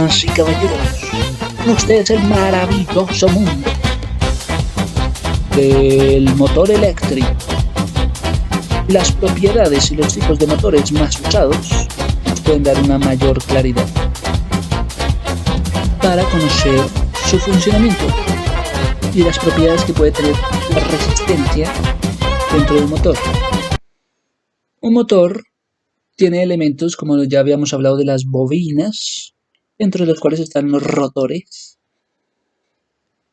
Damas y caballeros, con ustedes el maravilloso mundo del motor eléctrico, las propiedades y los tipos de motores más usados nos pueden dar una mayor claridad para conocer su funcionamiento y las propiedades que puede tener la resistencia dentro del motor. Un motor tiene elementos como ya habíamos hablado de las bobinas, dentro de los cuales están los rotores.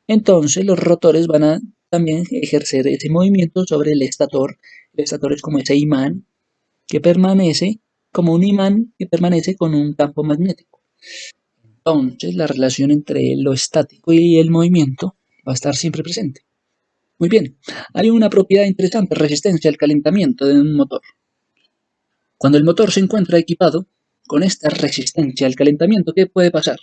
Entonces los rotores van a también ejercer ese movimiento sobre el estator. El estator es como ese imán que permanece, como un imán que permanece con un campo magnético. Entonces la relación entre lo estático y el movimiento va a estar siempre presente. Muy bien, hay una propiedad interesante, resistencia al calentamiento de un motor. Cuando el motor se encuentra equipado con esta resistencia al calentamiento, ¿qué puede pasar?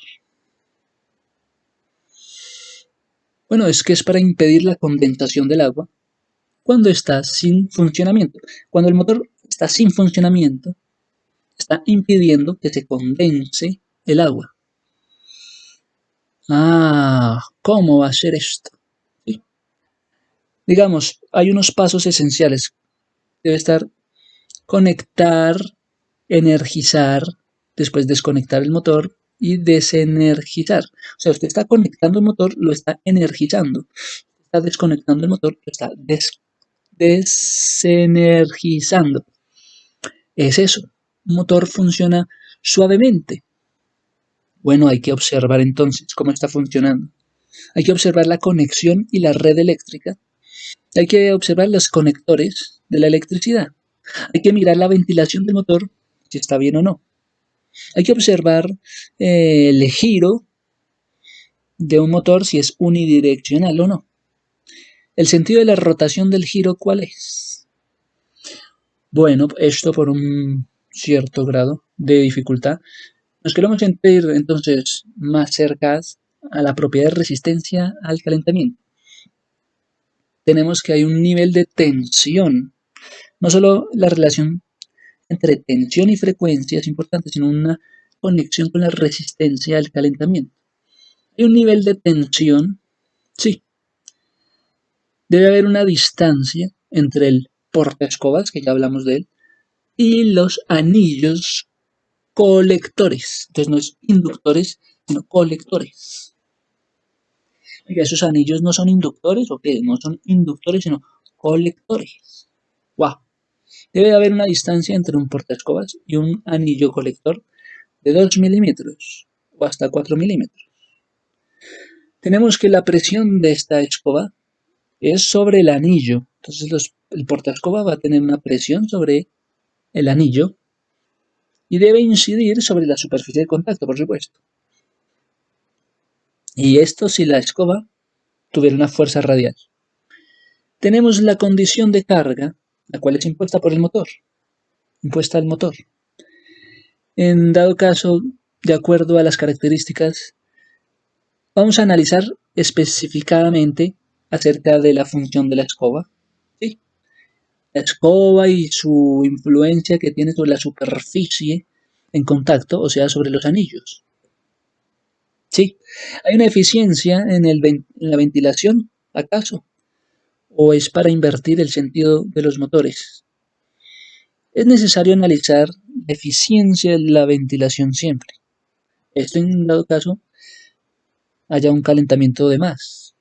Bueno, es que es para impedir la condensación del agua cuando está sin funcionamiento. Cuando el motor está sin funcionamiento, está impidiendo que se condense el agua. ¿Cómo va a ser esto? ¿Sí? Digamos, hay unos pasos esenciales. Debe estar conectar, energizar, después desconectar el motor y desenergizar. O sea, usted está conectando el motor, lo está energizando. Está desconectando el motor, lo está desenergizando. Es eso. Un motor funciona suavemente. Bueno, hay que observar entonces cómo está funcionando. Hay que observar la conexión y la red eléctrica. Hay que observar los conectores de la electricidad. Hay que mirar la ventilación del motor, si está bien o no. Hay que observar el giro de un motor, si es unidireccional o no. El sentido de la rotación del giro, ¿cuál es? Bueno, esto por un cierto grado de dificultad. Nos queremos sentir entonces más cerca a la propiedad de resistencia al calentamiento. Tenemos que hay un nivel de tensión. No solo la relación entre tensión y frecuencia es importante, sino una conexión con la resistencia al calentamiento. Hay un nivel de tensión, sí. Debe haber una distancia entre el portaescobas, que ya hablamos de él, y los anillos colectores. Entonces no es inductores, sino colectores. Oiga, ¿esos anillos no son inductores o qué? No son inductores, sino colectores. ¡Wow! Debe haber una distancia entre un portaescobas y un anillo colector de 2 milímetros o hasta 4 milímetros. Tenemos que la presión de esta escoba es sobre el anillo. Entonces el portaescoba va a tener una presión sobre el anillo y debe incidir sobre la superficie de contacto, por supuesto. Y esto si la escoba tuviera una fuerza radial. Tenemos la condición de carga, la cual es impuesta por el motor, impuesta al motor. En dado caso, de acuerdo a las características, vamos a analizar específicamente acerca de la función de la escoba. ¿Sí? La escoba y su influencia que tiene sobre la superficie en contacto, o sea, sobre los anillos. ¿Sí? ¿Hay una eficiencia en la ventilación, acaso? ¿O es para invertir el sentido de los motores? Es necesario analizar la eficiencia de la ventilación siempre. Esto en dado caso haya un calentamiento de más.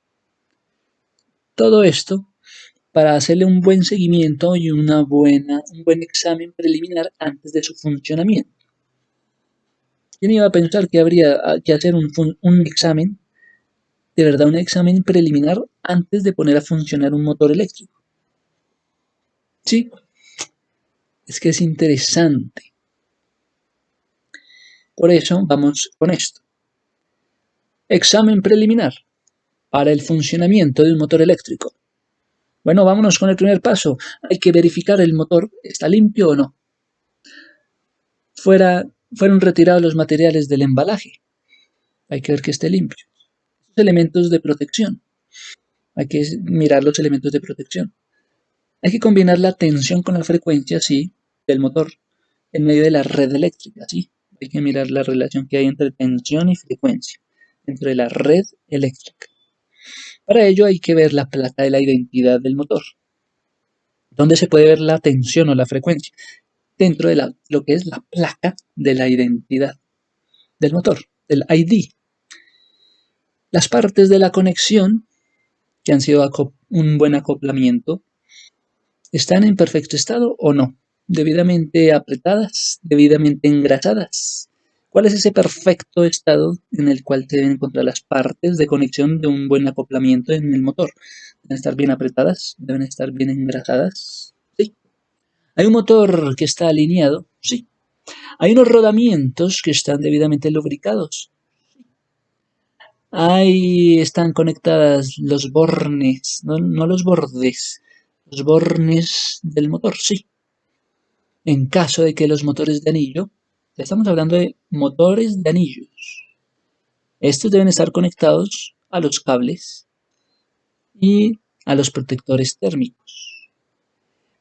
Todo esto para hacerle un buen seguimiento y un buen examen preliminar antes de su funcionamiento. ¿Quién iba a pensar que habría que hacer un examen, de verdad un examen preliminar antes de poner a funcionar un motor eléctrico? Sí, es que es interesante. Por eso vamos con esto. Examen preliminar para el funcionamiento de un motor eléctrico. Bueno, vámonos con el primer paso. Hay que verificar el motor, ¿está limpio o no? Fueron retirados los materiales del embalaje. Hay que ver que esté limpio. Los elementos de protección. Hay que mirar los elementos de protección. Hay que combinar la tensión con la frecuencia, sí, del motor en medio de la red eléctrica, sí. Hay que mirar la relación que hay entre tensión y frecuencia dentro de la red eléctrica. Para ello hay que ver la placa de la identidad del motor, donde se puede ver la tensión o la frecuencia dentro de lo que es la placa de la identidad del motor, del ID. Las partes de la conexión, que han sido un buen acoplamiento, ¿están en perfecto estado o no? ¿Debidamente apretadas? ¿Debidamente engrasadas? ¿Cuál es ese perfecto estado en el cual se deben encontrar las partes de conexión de un buen acoplamiento en el motor? ¿Deben estar bien apretadas? ¿Deben estar bien engrasadas? Sí. ¿Hay un motor que está alineado? Sí. ¿Hay unos rodamientos que están debidamente lubricados? Ahí están conectadas los bornes, no los bordes, los bornes del motor, sí. En caso de que los motores de anillo, ya estamos hablando de motores de anillos. Estos deben estar conectados a los cables y a los protectores térmicos.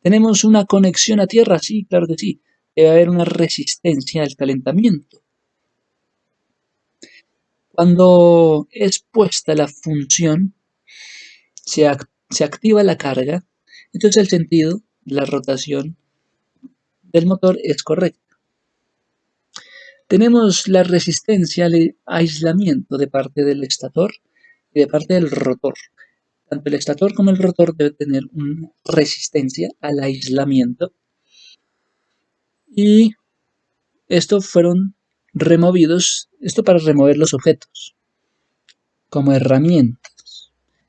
¿Tenemos una conexión a tierra? Sí, claro que sí. Debe haber una resistencia al calentamiento. Cuando es puesta la función, se activa la carga, entonces el sentido, la rotación del motor es correcto. Tenemos la resistencia al aislamiento de parte del estator y de parte del rotor. Tanto el estator como el rotor deben tener una resistencia al aislamiento. Y esto fueron removidos, esto para remover los objetos, como herramienta.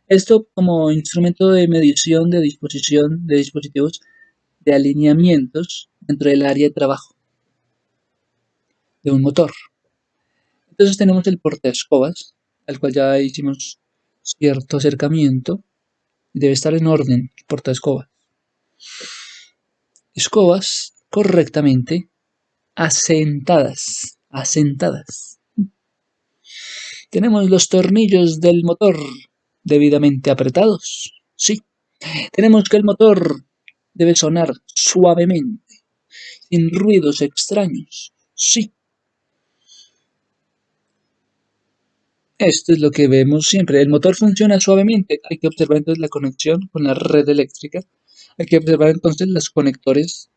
Esto como instrumento de medición de disposición de dispositivos de alineamientos dentro del área de trabajo de un motor. Entonces tenemos el portaescobas, al cual ya hicimos cierto acercamiento. Debe estar en orden el portaescobas. Escobas correctamente asentadas. Tenemos los tornillos del motor debidamente apretados. Sí. Tenemos que el motor debe sonar suavemente, sin ruidos extraños. Sí. Esto es lo que vemos siempre. El motor funciona suavemente. Hay que observar entonces la conexión con la red eléctrica. Hay que observar entonces los conectores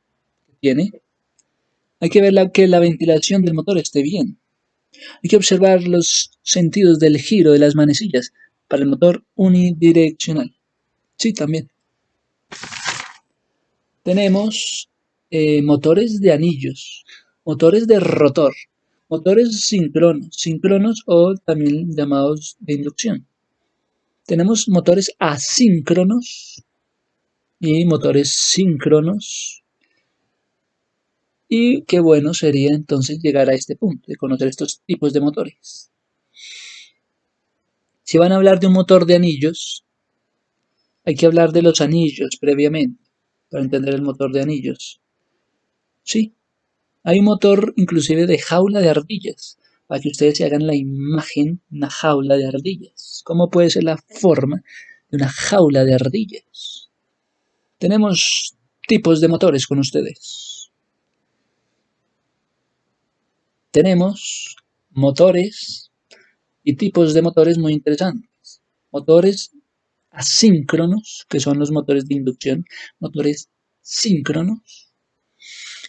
que tiene. Hay que ver que la ventilación del motor esté bien. Hay que observar los sentidos del giro de las manecillas para el motor unidireccional. Sí, también. Tenemos motores de anillos, motores de rotor, motores síncronos o también llamados de inducción. Tenemos motores asíncronos y motores síncronos. Y qué bueno sería entonces llegar a este punto de conocer estos tipos de motores. Si van a hablar de un motor de anillos, hay que hablar de los anillos previamente para entender el motor de anillos. Sí, hay un motor inclusive de jaula de ardillas, para que ustedes se hagan la imagen de una jaula de ardillas. ¿Cómo puede ser la forma de una jaula de ardillas? Tenemos tipos de motores con ustedes. Tenemos motores y tipos de motores muy interesantes. Motores asíncronos, que son los motores de inducción, motores síncronos,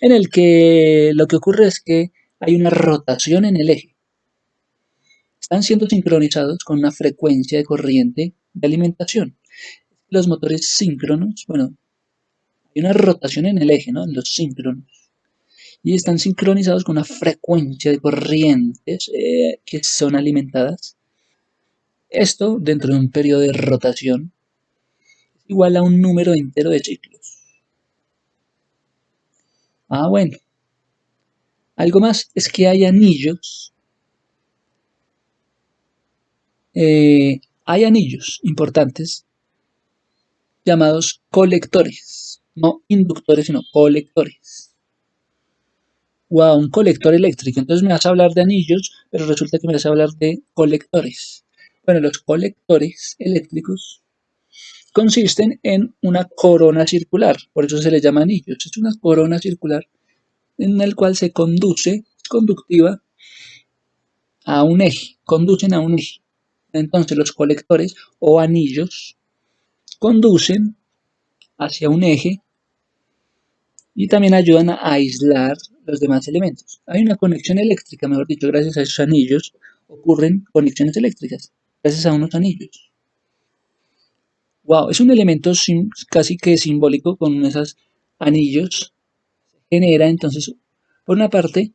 en el que lo que ocurre es que hay una rotación en el eje. Están siendo sincronizados con una frecuencia de corriente de alimentación. Los motores síncronos, bueno, hay una rotación en el eje, ¿no? En los síncronos. Y están sincronizados con una frecuencia de corrientes que son alimentadas. Esto, dentro de un periodo de rotación, es igual a un número entero de ciclos. Ah, bueno. Algo más es que hay anillos. Hay anillos importantes llamados colectores. No inductores, sino colectores. Wow, un colector eléctrico. Entonces me vas a hablar de anillos, pero resulta que me vas a hablar de colectores. Bueno, los colectores eléctricos consisten en una corona circular, por eso se le llama anillos. Es una corona circular en el cual se conduce conductiva a un eje, conducen a un eje. Entonces los colectores o anillos conducen hacia un eje y también ayudan a aislar los demás elementos. Hay una conexión eléctrica, mejor dicho, gracias a esos anillos ocurren conexiones eléctricas, gracias a unos anillos. Wow, es un elemento casi que simbólico con esos anillos. Genera entonces, por una parte,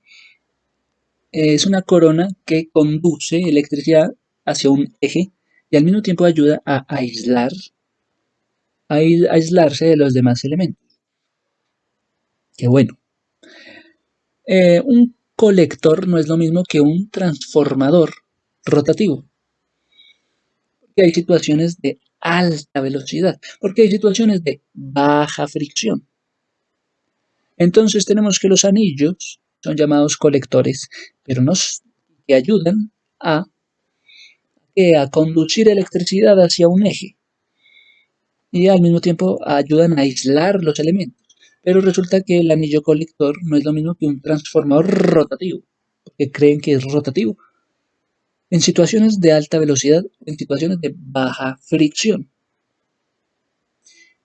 es una corona que conduce electricidad hacia un eje y al mismo tiempo ayuda a aislarse de los demás elementos. Qué bueno. Un colector no es lo mismo que un transformador rotativo, porque hay situaciones de alta velocidad, porque hay situaciones de baja fricción. Entonces tenemos que los anillos son llamados colectores, pero que ayudan a conducir electricidad hacia un eje y al mismo tiempo ayudan a aislar los elementos. Pero resulta que el anillo colector no es lo mismo que un transformador rotativo, porque creen que es rotativo. En situaciones de alta velocidad, en situaciones de baja fricción.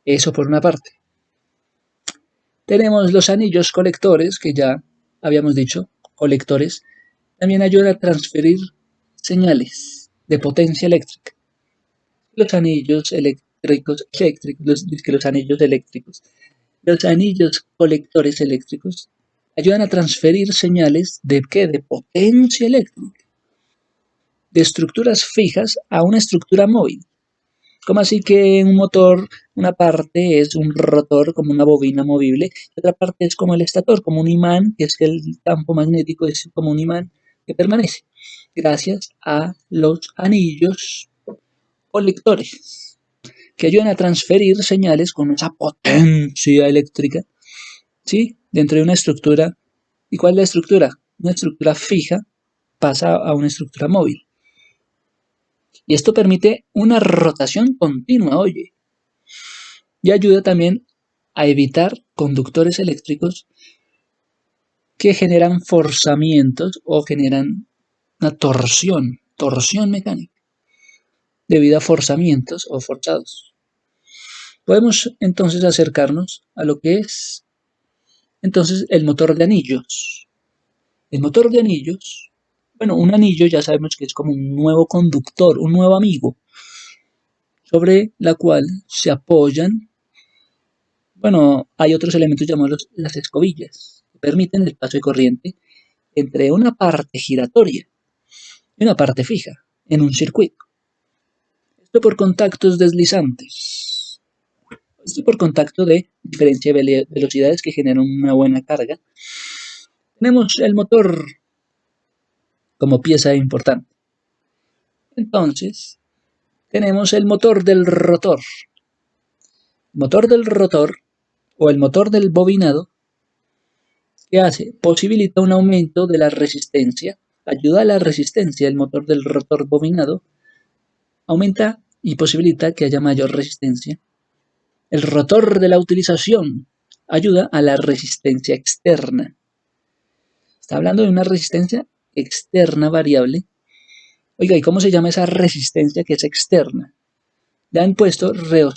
Eso por una parte. Tenemos los anillos colectores, que ya habíamos dicho, colectores, también ayudan a transferir señales de potencia eléctrica. Los anillos los anillos colectores eléctricos ayudan a transferir señales ¿de qué? De potencia eléctrica, de estructuras fijas a una estructura móvil. Como así que un motor, una parte es un rotor como una bobina movible, y otra parte es como el estator, como un imán, que es que el campo magnético es como un imán que permanece, gracias a los anillos colectores, que ayudan a transferir señales con esa potencia eléctrica, ¿sí? Dentro de una estructura. ¿Y cuál es la estructura? Una estructura fija pasa a una estructura móvil. Y esto permite una rotación continua, oye. Y ayuda también a evitar conductores eléctricos que generan forzamientos o generan una torsión mecánica, debido a forzamientos o forzados. Podemos entonces acercarnos a lo que es entonces el motor de anillos. El motor de anillos, bueno, un anillo ya sabemos que es como un nuevo conductor, un nuevo amigo, sobre la cual se apoyan. Bueno, hay otros elementos llamados las escobillas, que permiten el paso de corriente entre una parte giratoria y una parte fija en un circuito. Esto por contactos deslizantes. Esto por contacto de diferencia de velocidades que generan una buena carga. Tenemos el motor como pieza importante. Entonces, tenemos el motor del rotor. El motor del rotor o el motor del bobinado, ¿qué hace? Posibilita un aumento de la resistencia, ayuda a la resistencia del motor del rotor bobinado, aumenta y posibilita que haya mayor resistencia. El rotor de la utilización ayuda a la resistencia externa. Está hablando de una resistencia externa variable. Oiga, ¿y cómo se llama esa resistencia que es externa? Le han puesto el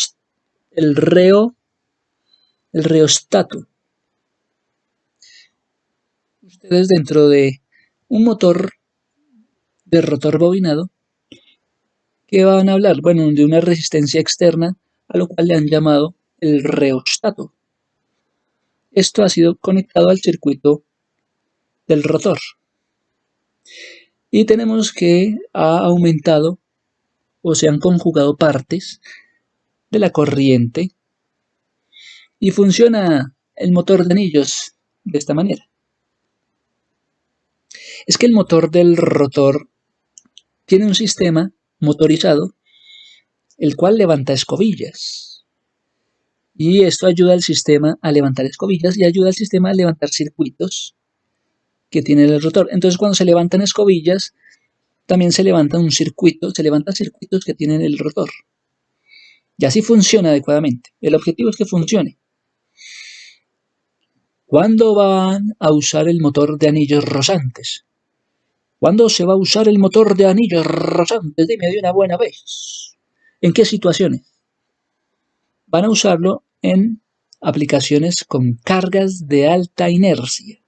reostato. Ustedes dentro de un motor de rotor bobinado, ¿qué van a hablar? Bueno, de una resistencia externa, a lo cual le han llamado el reostato. Esto ha sido conectado al circuito del rotor. Y tenemos que ha aumentado o se han conjugado partes de la corriente y funciona el motor de anillos de esta manera. Es que el motor del rotor tiene un sistema motorizado el cual levanta escobillas. Y esto ayuda al sistema a levantar escobillas y ayuda al sistema a levantar circuitos que tiene el rotor. Entonces cuando se levantan escobillas, también se levanta un circuito, se levantan circuitos que tienen el rotor. Y así funciona adecuadamente. El objetivo es que funcione. ¿Cuándo van a usar el motor de anillos rosantes? ¿Cuándo se va a usar el motor de anillos rosantes? Dime de una buena vez. ¿En qué situaciones? Van a usarlo en aplicaciones con cargas de alta inercia.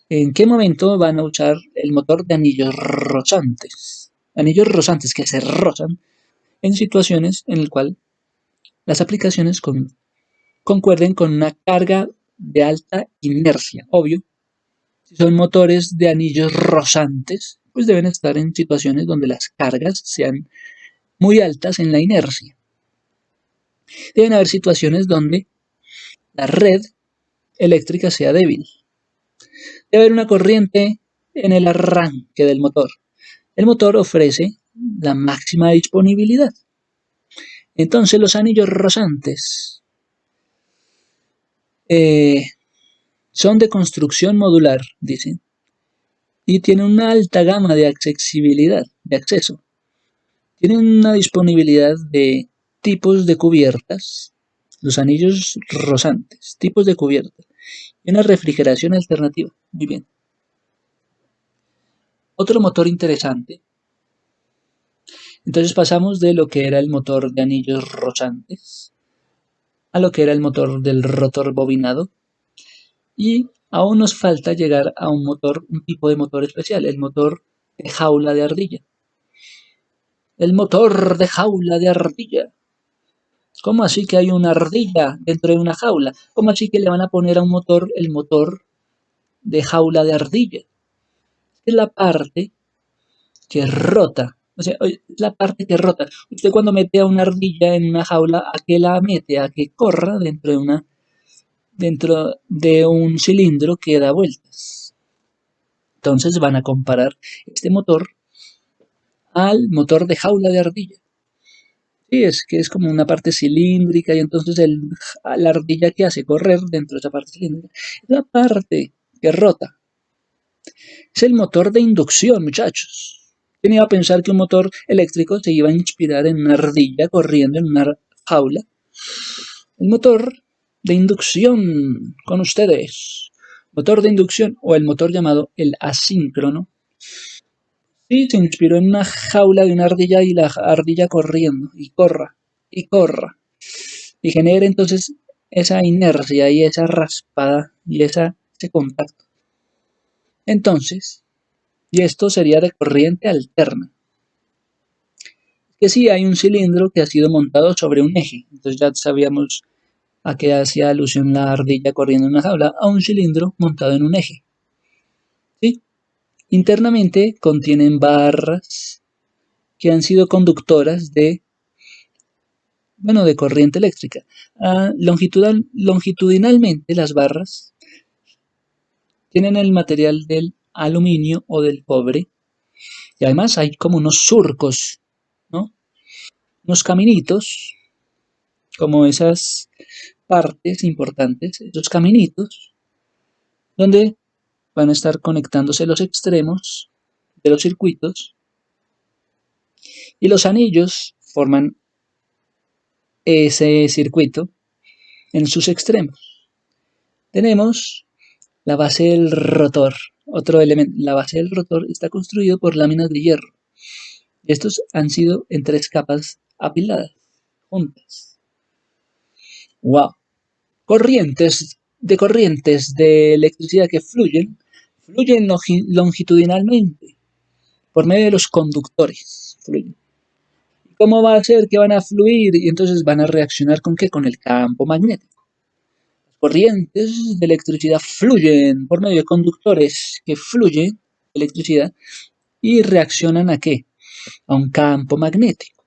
¿En qué momento van a usar el motor de anillos rosantes? Anillos rosantes que se rozan en situaciones en las cuales las aplicaciones concuerden con una carga de alta inercia. Obvio, si son motores de anillos rozantes, pues deben estar en situaciones donde las cargas sean muy altas en la inercia. Deben haber situaciones donde la red eléctrica sea débil. Debe haber una corriente en el arranque del motor. El motor ofrece la máxima disponibilidad. Entonces los anillos rozantes son de construcción modular, dicen, y tienen una alta gama de accesibilidad, de acceso. Tienen una disponibilidad de tipos de cubiertas, los anillos rozantes, tipos de cubiertas, y una refrigeración alternativa. Muy bien. Otro motor interesante. Entonces pasamos de lo que era el motor de anillos rozantes a lo que era el motor del rotor bobinado y aún nos falta llegar a un tipo de motor especial, el motor de jaula de ardilla. El motor de jaula de ardilla. ¿Cómo así que hay una ardilla dentro de una jaula? ¿Cómo así que le van a poner a un motor el motor de jaula de ardilla? Es la parte que rota. O sea, la parte que rota. Usted cuando mete a una ardilla en una jaula, ¿a qué la mete? A que corra dentro de un cilindro que da vueltas. Entonces van a comparar este motor al motor de jaula de ardilla. Sí, es que es como una parte cilíndrica y entonces la ardilla que hace correr dentro de esa parte cilíndrica es la parte que rota. Es el motor de inducción, muchachos. ¿Quién iba a pensar que un motor eléctrico se iba a inspirar en una ardilla corriendo en una jaula? El motor de inducción con ustedes. Motor de inducción o el motor llamado el asíncrono. Sí, se inspiró en una jaula de una ardilla y la ardilla corriendo y corra y corra. Y genera entonces esa inercia y esa raspada y ese contacto. Entonces, y esto sería de corriente alterna. Que sí hay un cilindro que ha sido montado sobre un eje. Entonces ya sabíamos a qué hacía alusión la ardilla corriendo en una jaula, a un cilindro montado en un eje. ¿Sí? Internamente contienen barras que han sido conductoras de corriente eléctrica. Longitudinalmente las barras tienen el material del aluminio o del cobre y además hay como unos surcos, ¿no? Unos caminitos, como esas partes importantes, esos caminitos, donde van a estar conectándose los extremos de los circuitos y los anillos forman ese circuito en sus extremos. Tenemos la base del rotor, otro elemento. La base del rotor está construido por láminas de hierro. Estos han sido en 3 capas apiladas, juntas. ¡Wow! Corrientes de electricidad que fluyen longitudinalmente por medio de los conductores. Fluyen. ¿Cómo va a ser que van a fluir? Y entonces van a reaccionar ¿con qué? Con el campo magnético. Las corrientes de electricidad fluyen por medio de conductores que fluyen electricidad y reaccionan ¿a qué? A un campo magnético.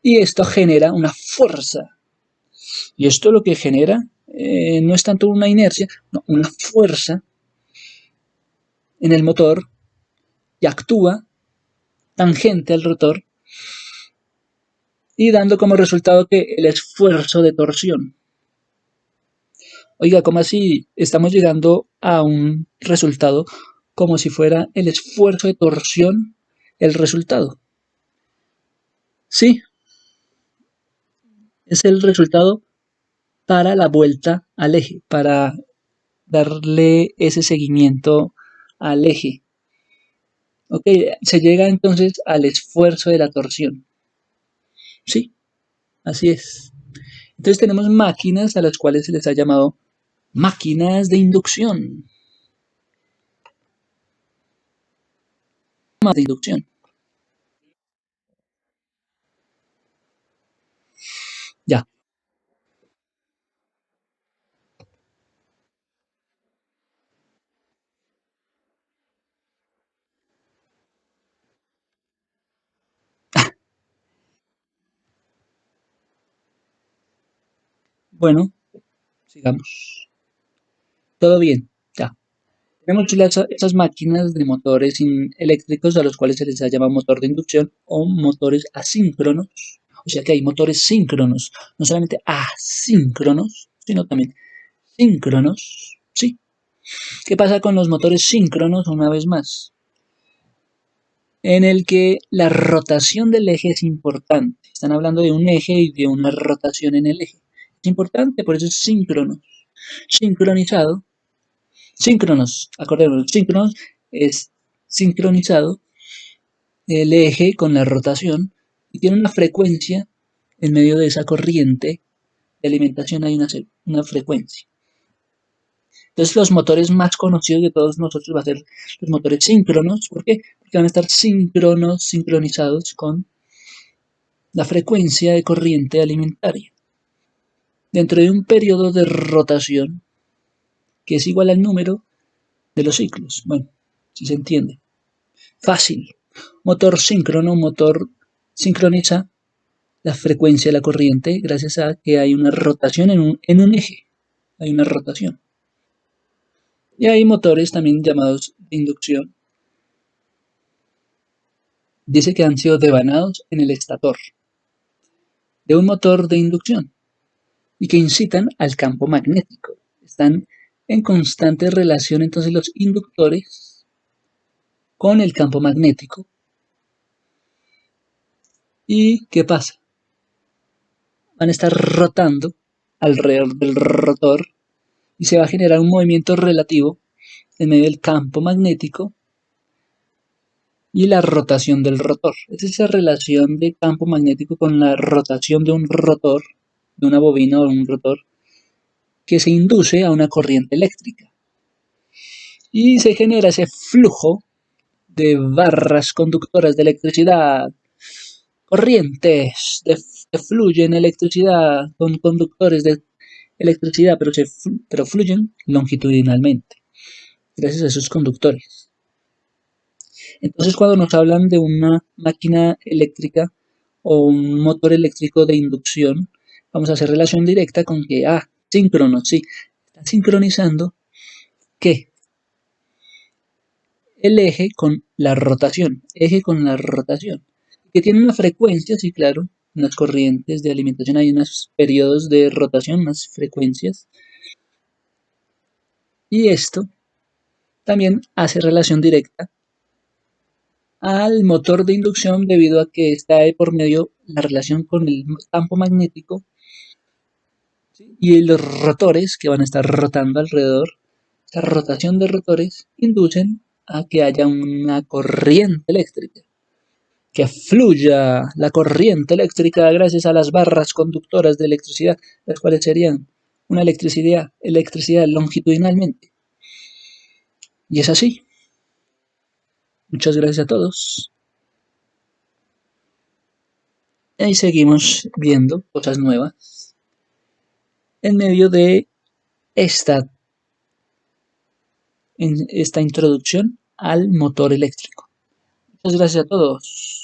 Y esto genera una fuerza. Y esto lo que genera no es tanto una inercia, no, una fuerza en el motor que actúa tangente al rotor y dando como resultado que el esfuerzo de torsión. Oiga, ¿cómo así estamos llegando a un resultado como si fuera el esfuerzo de torsión el resultado? Sí, es el resultado para la vuelta al eje, para darle ese seguimiento al eje. Ok, se llega entonces al esfuerzo de la torsión. Sí, así es. Entonces tenemos máquinas a las cuales se les ha llamado máquinas de inducción. De inducción. Ya. Bueno, sigamos. Todo bien. Ya. Tenemos esas máquinas de motores eléctricos a los cuales se les ha llamado motor de inducción o motores asíncronos. O sea que hay motores síncronos, no solamente asíncronos, sino también síncronos. Sí. ¿Qué pasa con los motores síncronos una vez más? En el que la rotación del eje es importante. Están hablando de un eje y de una rotación en el eje. Es importante, por eso es síncrono. Sincronizado. Síncronos, acordémonos, síncronos es sincronizado el eje con la rotación y tiene una frecuencia en medio de esa corriente de alimentación hay una frecuencia. Entonces los motores más conocidos de todos nosotros va a ser los motores síncronos. ¿Por qué? Porque van a estar sincronizados con la frecuencia de corriente alimentaria. Dentro de un periodo de rotación que es igual al número de los ciclos. Bueno, si se entiende. Fácil. Motor síncrono, motor sincroniza la frecuencia de la corriente gracias a que hay una rotación en un eje. Hay una rotación. Y hay motores también llamados de inducción. Dice que han sido devanados en el estator de un motor de inducción y que incitan al campo magnético. Están en constante relación entonces los inductores con el campo magnético. ¿Y qué pasa? Van a estar rotando alrededor del rotor y se va a generar un movimiento relativo en medio del campo magnético y la rotación del rotor. Es esa relación de campo magnético con la rotación de un rotor, de una bobina o un rotor, que se induce a una corriente eléctrica. Y se genera ese flujo de barras conductoras de electricidad, corrientes que fluyen electricidad con conductores de electricidad, pero fluyen longitudinalmente, gracias a esos conductores. Entonces, cuando nos hablan de una máquina eléctrica o un motor eléctrico de inducción, vamos a hacer relación directa con que, síncrono, sí, está sincronizando ¿qué? El eje con la rotación, que tiene una frecuencia, sí, claro, unas corrientes de alimentación, hay unos periodos de rotación, unas frecuencias, y esto también hace relación directa al motor de inducción debido a que está de por medio la relación con el campo magnético, ¿sí? Y los rotores que van a estar rotando alrededor. Esta rotación de rotores inducen a que haya una corriente eléctrica, que fluya la corriente eléctrica gracias a las barras conductoras de electricidad, las cuales serían una electricidad longitudinalmente. Y es así. Muchas gracias a todos. Y seguimos viendo cosas nuevas en medio de esta, esta introducción al motor eléctrico. Muchas gracias a todos.